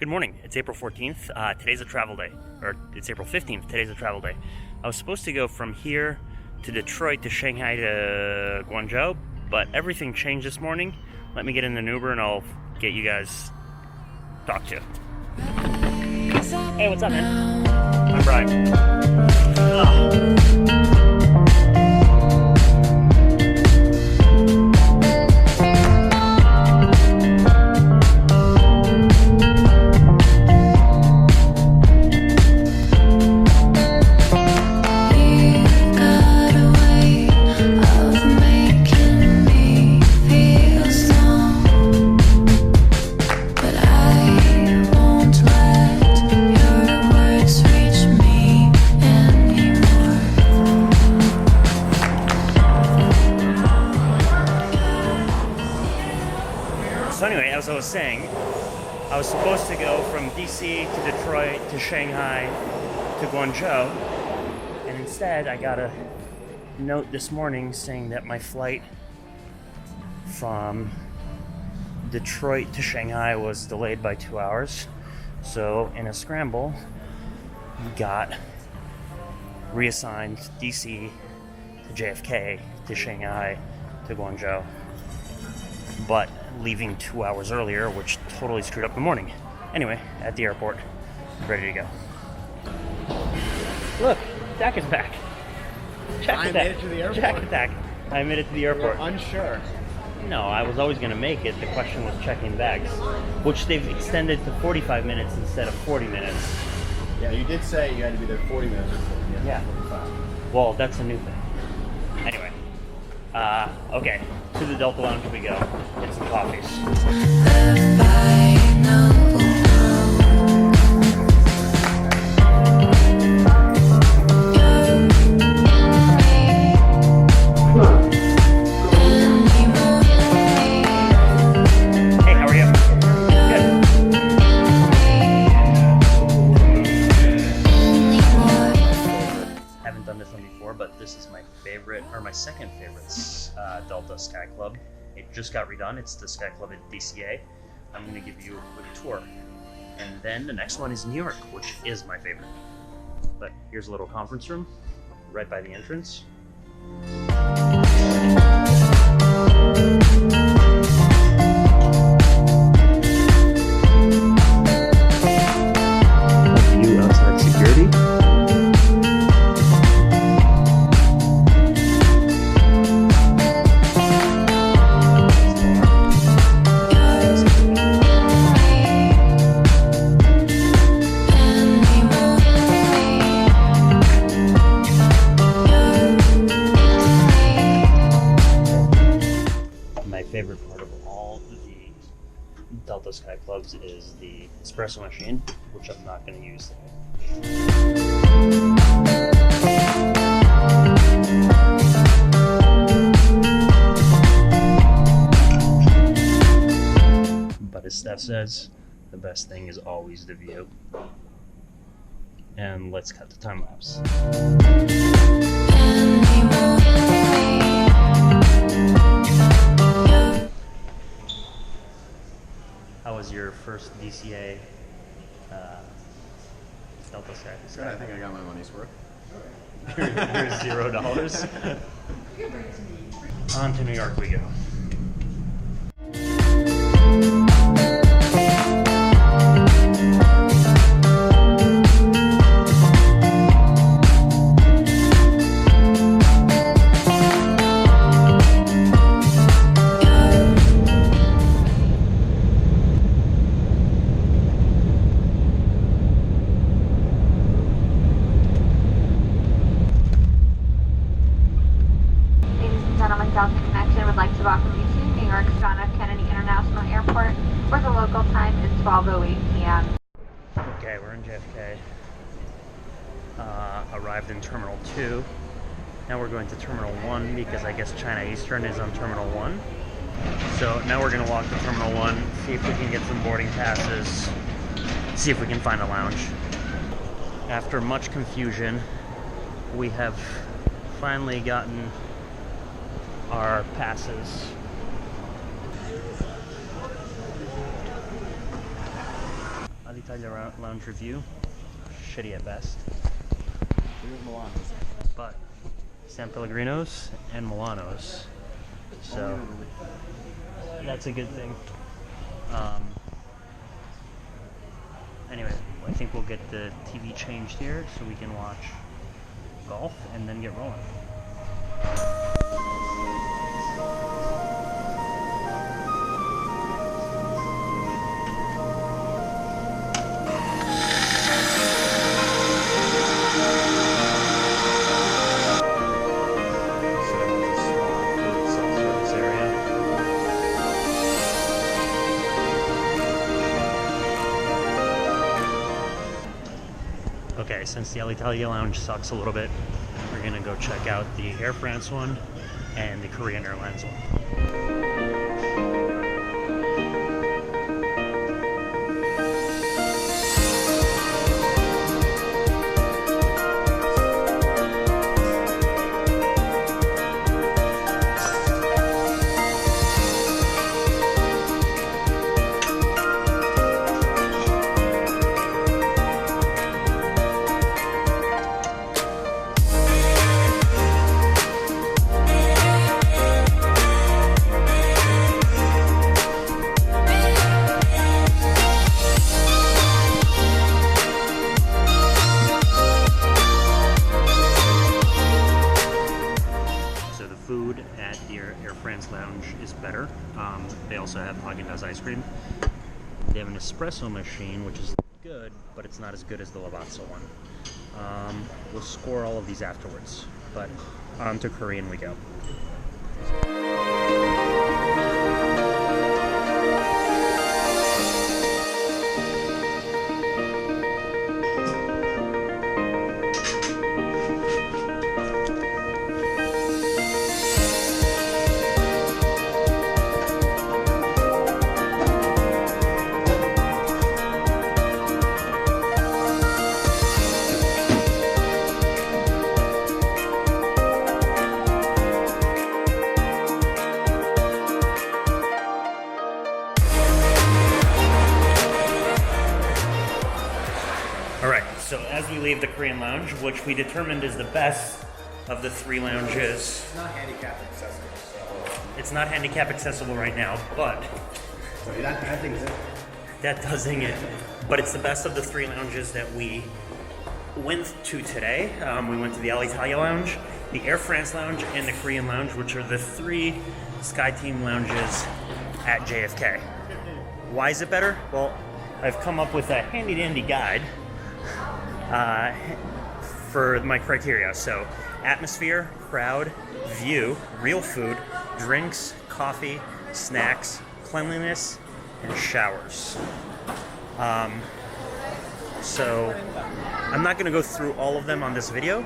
Good morning. It's April 14th. Today's a travel day. Or it's April 15th. Today's a travel day. I was supposed to go from here to Detroit to Shanghai to Guangzhou, but everything changed this morning. Let me get in an Uber and I'll get you guys talked to. Hey, what's up, man? I'm Brian. So anyway, as I was saying, I was supposed to go from DC to Detroit to Shanghai to Guangzhou, and instead I got a note this morning saying that my flight from Detroit to Shanghai was delayed by 2 hours. So in a scramble, got reassigned DC to JFK to Shanghai to Guangzhou, but leaving 2 hours earlier, which totally screwed up the morning. Anyway, at the airport, ready to go. Look, Dak is back. I made it to the airport. Dak. I made it to the airport. You're unsure. No, I was always going to make it. The question was checking bags, which they've extended to 45 minutes instead of 40 minutes. Yeah, you did say you had to be there 40 minutes before. Yeah. 45. Well, that's a new thing. Anyway, okay, to the Delta Lounge we go. Get some coffees. Hey, how are you? Good. Haven't done this one before, but this is my favorite, or my second favorite Delta Sky Club. It just got redone. It's the Sky Club at DCA. I'm going to give you a quick tour. And then the next one is New York, which is my favorite. But here's a little conference room right by the entrance. View outside security. My favorite part of all the Delta Sky Clubs is the espresso machine, which I'm not going to use today. But as Steph says, the best thing is always the view. And let's cut the time lapse. How was your first DCA Delta Sky? Good, I think I got my money's worth. You're $0. On to New York we go. Delta Connection would like to welcome you to New York's John F. Kennedy International Airport, where the local time is 12:08 p.m. Okay, we're in JFK. Arrived in Terminal 2. Now we're going to Terminal 1 because I guess China Eastern is on Terminal 1. So now we're going to walk to Terminal 1, see if we can get some boarding passes, see if we can find a lounge. After much confusion, we have finally gotten our passes. Alitalia Lounge review. Shitty at best. But San Pellegrinos and Milanos. So that's a good thing. Anyway, I think we'll get the TV changed here so we can watch golf and then get rolling. Okay, since the Alitalia Lounge sucks a little bit, we're gonna go check out the Air France one and the Korean Airlines one. At the Air France Lounge is better. They also have Haagen-Dazs ice cream. They have an espresso machine, which is good, but it's not as good as the Lavazza one. We'll score all of these afterwards, but on to Korean we go. So as we leave the Korean Lounge, which we determined is the best of the three lounges. It's not handicap accessible, so... It's not handicap accessible right now, but... So that thing's it. That does zing it. But it's the best of the three lounges that we went to today. We went to the Alitalia Lounge, the Air France Lounge, and the Korean Lounge, which are the three SkyTeam lounges at JFK. Why is it better? Well, I've come up with a handy-dandy guide for my criteria. So atmosphere, crowd, view, real food, drinks, coffee, snacks, cleanliness, and showers. So I'm not going to go through all of them on this video,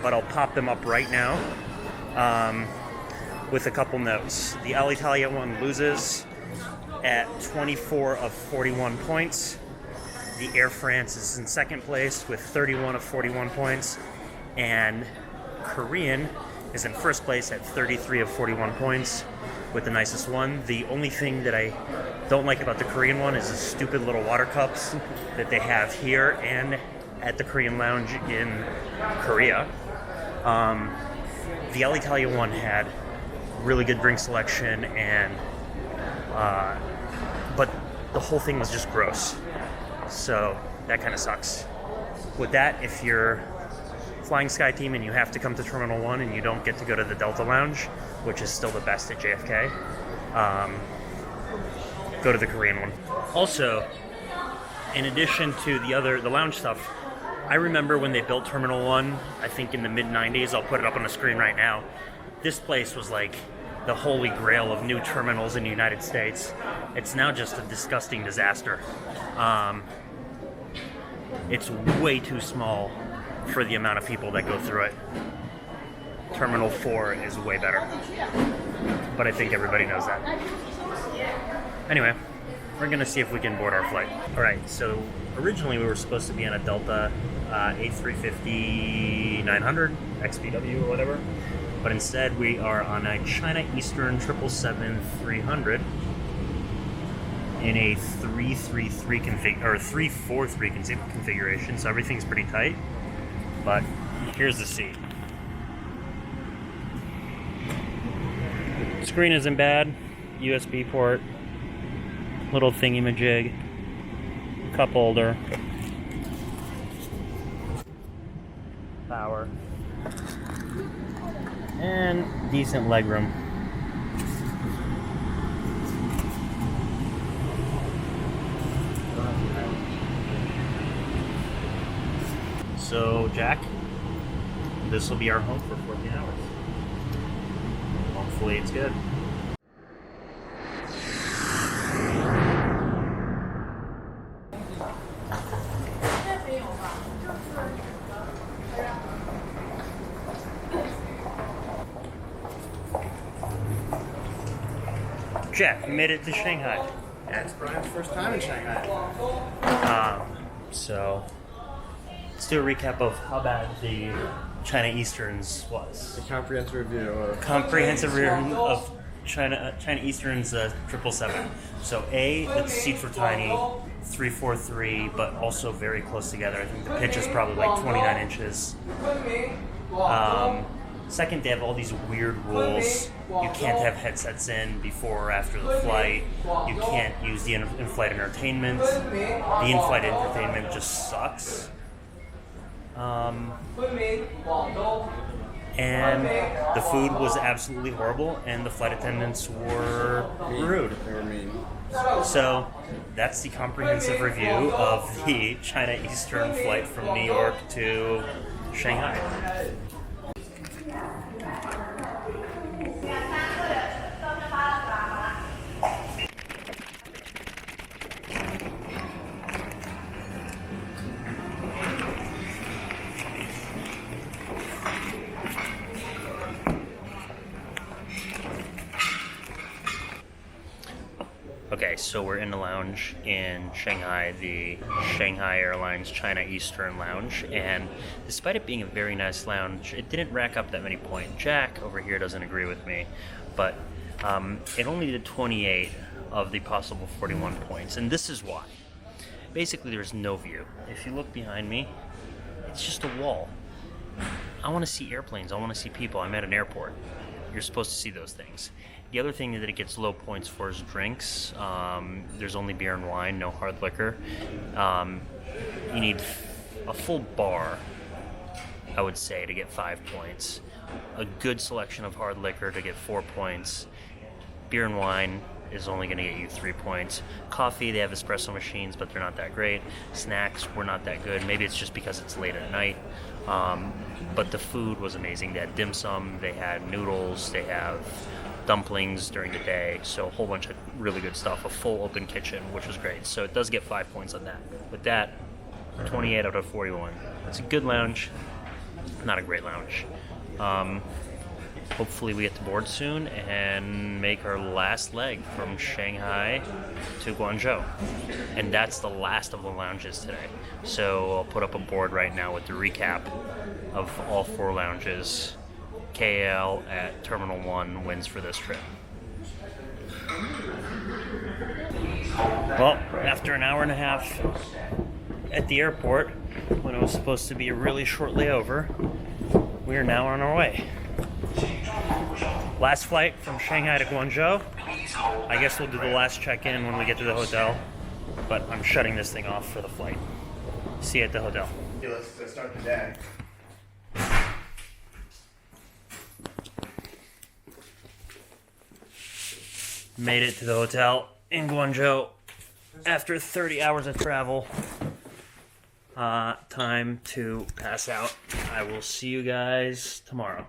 but I'll pop them up right now with a couple notes. The Alitalia one loses at 24 of 41 points. The Air France is in second place with 31 of 41 points, and Korean is in first place at 33 of 41 points with the nicest one. The only thing that I don't like about the Korean one is the stupid little water cups that they have here and at the Korean Lounge in Korea. The Alitalia one had really good drink selection, and but the whole thing was just gross. So that kind of sucks. With that, if you're flying SkyTeam and you have to come to Terminal 1 and you don't get to go to the Delta Lounge, which is still the best at JFK, go to the Korean one. Also, in addition to the lounge stuff, I remember when they built Terminal 1, I think in the mid-90s, I'll put it up on the screen right now, this place was like the holy grail of new terminals in the United States. It's now just a disgusting disaster. It's way too small for the amount of people that go through it. Terminal 4 is way better, but I think everybody knows that. Anyway, we're gonna see if we can board our flight. All right, so originally we were supposed to be on a Delta A350-900 XPW or whatever, but instead we are on a China Eastern 777-300. in a 3-3-3 config or 3-4-3 configuration, so everything's pretty tight. But here's the seat. Screen isn't bad. USB port, little thingy-majig, cup holder, power, and decent legroom. So, Jack, this will be our home for 14 hours. Hopefully it's good. Jack, you made it to Shanghai. Yeah, it's Brian's first time in Shanghai. So, let's do a recap of how bad the China Easterns was. A comprehensive review of Comprehensive review of China Eastern's 777. So A, the seats were tiny, 343, but also very close together. I think the pitch is probably like 29 inches. Second, they have all these weird rules. You can't have headsets in before or after the flight. You can't use the in-flight entertainment. The in-flight entertainment just sucks. And the food was absolutely horrible, and the flight attendants were rude. They were mean. So that's the comprehensive review of the China Eastern flight from New York to Shanghai. Okay, so we're in the lounge in Shanghai, the Shanghai Airlines China Eastern Lounge, and despite it being a very nice lounge, it didn't rack up that many points. Jack over here doesn't agree with me, but it only did 28 of the possible 41 points, and this is why. Basically, there's no view. If you look behind me, it's just a wall. I want to see airplanes. I want to see people. I'm at an airport. You're supposed to see those things. The other thing that it gets low points for is drinks. There's only beer and wine, no hard liquor. You need a full bar, I would say, to get 5 points. A good selection of hard liquor to get 4 points. Beer and wine is only going to get you 3 points. Coffee, they have espresso machines, but they're not that great. Snacks were not that good. Maybe it's just because it's late at night. But the food was amazing. They had dim sum, they had noodles, they have dumplings during the day, so a whole bunch of really good stuff. A full open kitchen, which was great. So it does get 5 points on that. With that, 28 out of 41. It's a good lounge, not a great lounge. Hopefully we get to board soon and make our last leg from Shanghai to Guangzhou. And that's the last of the lounges today. So I'll put up a board right now with the recap of all 4 lounges. KL at Terminal 1 wins for this trip. Well, after an hour and a half at the airport, when it was supposed to be a really short layover, we are now on our way. Last flight from Shanghai to Guangzhou. I guess we'll do the last check-in when we get to the hotel, but I'm shutting this thing off for the flight. See you at the hotel. Okay, let's start the day. Made it to the hotel in Guangzhou after 30 hours of travel. Time to pass out. I will see you guys tomorrow.